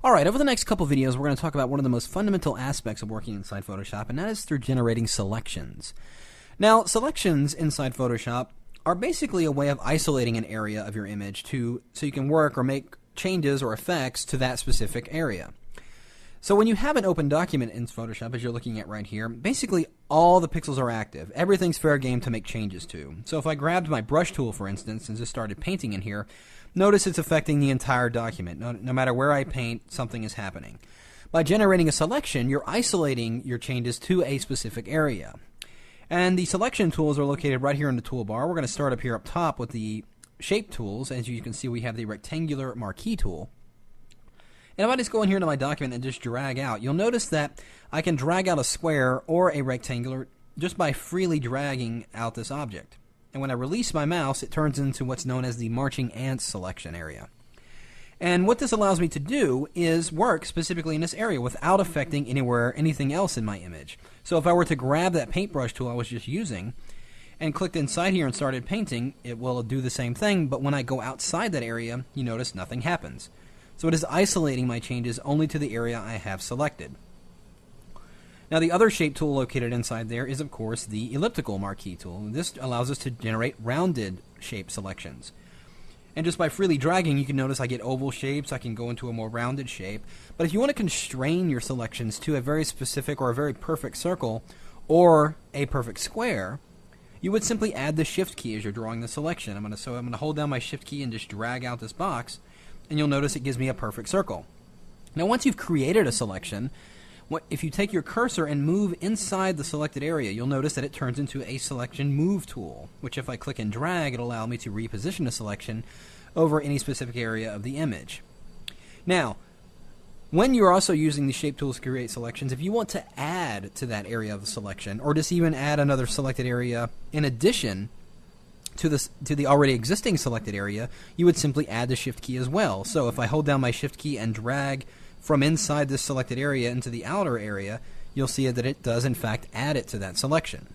Alright, over the next couple videos we're going to talk about one of the most fundamental aspects of working inside Photoshop, and that is through generating selections. Now, selections inside Photoshop are basically a way of isolating an area of your image so you can work or make changes or effects to that specific area. So when you have an open document in Photoshop, as you're looking at right here, basically all the pixels are active. Everything's fair game to make changes to. So if I grabbed my brush tool, for instance, and just started painting in here, notice it's affecting the entire document. No matter where I paint, something is happening. By generating a selection, you're isolating your changes to a specific area. And the selection tools are located right here in the toolbar. We're going to start up here up top with the shape tools. As you can see, we have the rectangular marquee tool. And if I just go in here to my document and just drag out, you'll notice that I can drag out a square or a rectangular just by freely dragging out this object. And when I release my mouse, it turns into what's known as the marching ants selection area. And what this allows me to do is work specifically in this area without affecting anything else in my image. So if I were to grab that paintbrush tool I was just using and clicked inside here and started painting, it will do the same thing, but when I go outside that area, you notice nothing happens. So it is isolating my changes only to the area I have selected. Now the other shape tool located inside there is of course the elliptical marquee tool. This allows us to generate rounded shape selections. And just by freely dragging, you can notice I get oval shapes, I can go into a more rounded shape. But if you want to constrain your selections to a very specific or a very perfect circle or a perfect square, you would simply add the shift key as you're drawing the selection. I'm going to hold down my shift key and just drag out this box, and you'll notice it gives me a perfect circle. Now once you've created a selection, if you take your cursor and move inside the selected area, you'll notice that it turns into a selection move tool, which if I click and drag, it'll allow me to reposition a selection over any specific area of the image. Now, when you're also using the shape tools to create selections, if you want to add to that area of the selection, or just even add another selected area in addition to the already existing selected area, you would simply add the shift key as well. So if I hold down my shift key and drag from inside this selected area into the outer area, you'll see that it does in fact add it to that selection.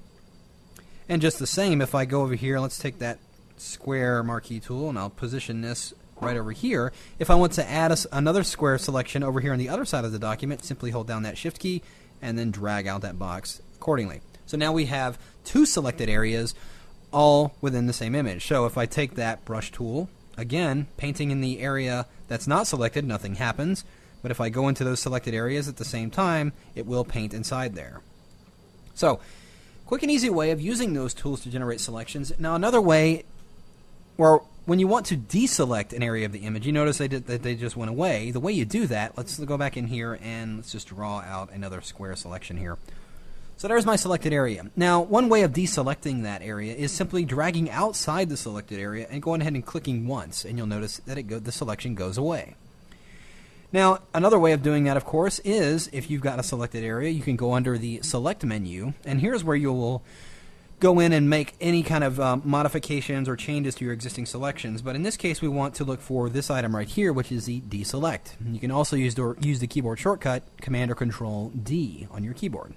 And just the same, if I go over here, let's take that square marquee tool and I'll position this right over here. If I want to add another square selection over here on the other side of the document, simply hold down that shift key and then drag out that box accordingly. So now we have two selected areas all within the same image. So if I take that brush tool, again, painting in the area that's not selected, nothing happens. But if I go into those selected areas at the same time, it will paint inside there. So, quick and easy way of using those tools to generate selections. Now another way, or when you want to deselect an area of the image, you notice that they just went away. The way you do that, let's go back in here and let's just draw out another square selection here. So there's my selected area. Now, one way of deselecting that area is simply dragging outside the selected area and going ahead and clicking once, and you'll notice that the selection goes away. Now, another way of doing that, of course, is if you've got a selected area, you can go under the Select menu, and here's where you will go in and make any kind of modifications or changes to your existing selections. But in this case, we want to look for this item right here, which is the Deselect. You can also use the keyboard shortcut, Command or Control D on your keyboard.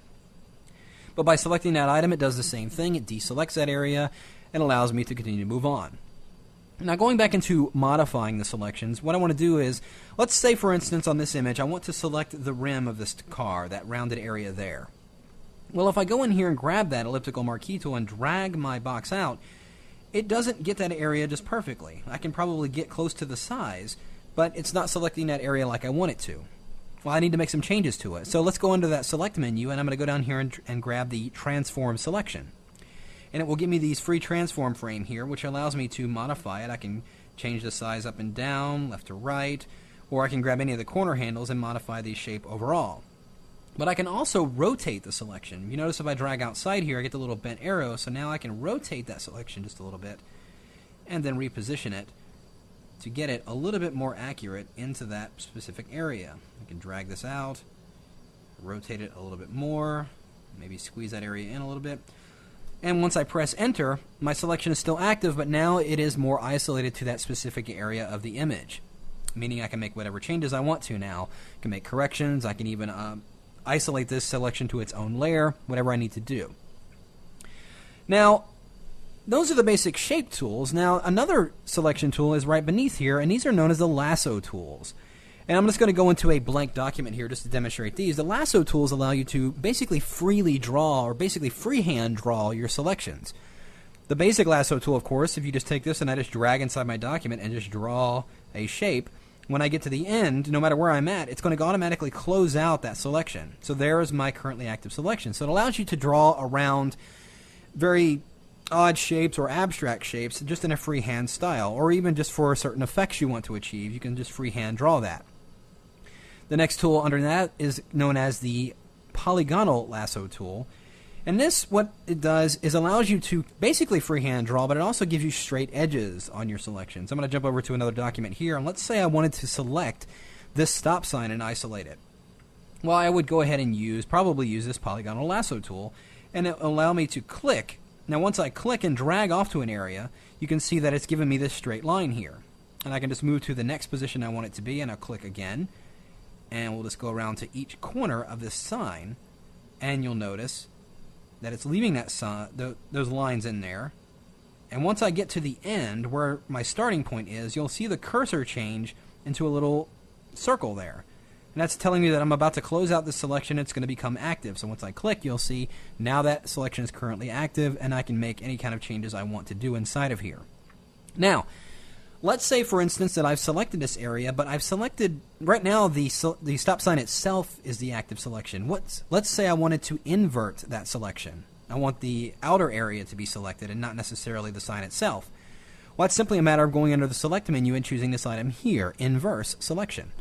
But by selecting that item, it does the same thing. It deselects that area and allows me to continue to move on. Now going back into modifying the selections, what I want to do is, let's say for instance on this image, I want to select the rim of this car, that rounded area there. Well, if I go in here and grab that elliptical marquee tool and drag my box out, it doesn't get that area just perfectly. I can probably get close to the size, but it's not selecting that area like I want it to. Well, I need to make some changes to it. So let's go under that Select menu, and I'm going to go down here and grab the Transform selection. And it will give me these free transform frame here, which allows me to modify it. I can change the size up and down, left to right, or I can grab any of the corner handles and modify the shape overall. But I can also rotate the selection. You notice if I drag outside here, I get the little bent arrow, so now I can rotate that selection just a little bit and then reposition it to get it a little bit more accurate into that specific area. I can drag this out, rotate it a little bit more, maybe squeeze that area in a little bit. And once I press enter, my selection is still active, but now it is more isolated to that specific area of the image, meaning I can make whatever changes I want to now. I can make corrections, I can even isolate this selection to its own layer, whatever I need to do. Now, those are the basic shape tools. Now, another selection tool is right beneath here, and these are known as the lasso tools. And I'm just going to go into a blank document here just to demonstrate these. The lasso tools allow you to basically freely draw, or basically freehand draw your selections. The basic lasso tool, of course, if you just take this and I just drag inside my document and just draw a shape, when I get to the end, no matter where I'm at, it's going to automatically close out that selection. So there is my currently active selection. So it allows you to draw around very odd shapes or abstract shapes just in a freehand style, or even just for certain effects you want to achieve, you can just freehand draw that. The next tool under that is known as the polygonal lasso tool. And this, what it does is allows you to basically freehand draw, but it also gives you straight edges on your selections. I'm going to jump over to another document here, and let's say I wanted to select this stop sign and isolate it. Well, I would go ahead and probably use this polygonal lasso tool, and it will allow me to click. Now, once I click and drag off to an area, you can see that it's giving me this straight line here. And I can just move to the next position I want it to be, and I'll click again. And we'll just go around to each corner of this sign, and you'll notice that it's leaving that those lines in there. And once I get to the end, where my starting point is, you'll see the cursor change into a little circle there. And that's telling me that I'm about to close out this selection. It's going to become active. So once I click, you'll see now that selection is currently active, and I can make any kind of changes I want to do inside of here. Now, let's say, for instance, that I've selected this area, but I've selected, right now, the stop sign itself is the active selection. Let's say I wanted to invert that selection. I want the outer area to be selected and not necessarily the sign itself. Well, it's simply a matter of going under the Select menu and choosing this item here, Inverse Selection.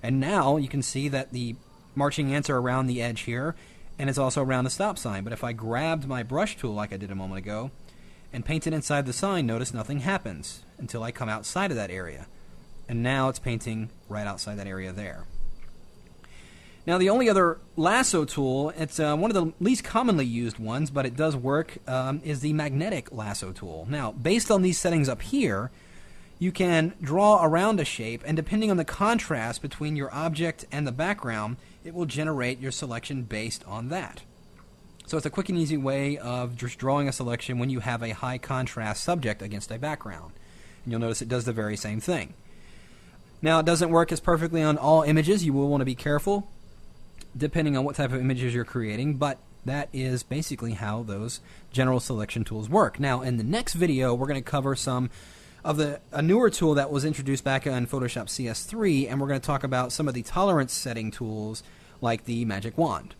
And now you can see that the marching ants are around the edge here, and it's also around the stop sign. But if I grabbed my brush tool like I did a moment ago, and paint it inside the sign, notice nothing happens until I come outside of that area. And now it's painting right outside that area there. Now, the only other lasso tool, it's one of the least commonly used ones, but it does work, is the magnetic lasso tool. Now, based on these settings up here, you can draw around a shape, and depending on the contrast between your object and the background, it will generate your selection based on that. So it's a quick and easy way of just drawing a selection when you have a high contrast subject against a background. And you'll notice it does the very same thing. Now, it doesn't work as perfectly on all images. You will want to be careful depending on what type of images you're creating, but that is basically how those general selection tools work. Now, in the next video, we're going to cover some of a newer tool that was introduced back in Photoshop CS3, and we're going to talk about some of the tolerance setting tools like the Magic Wand.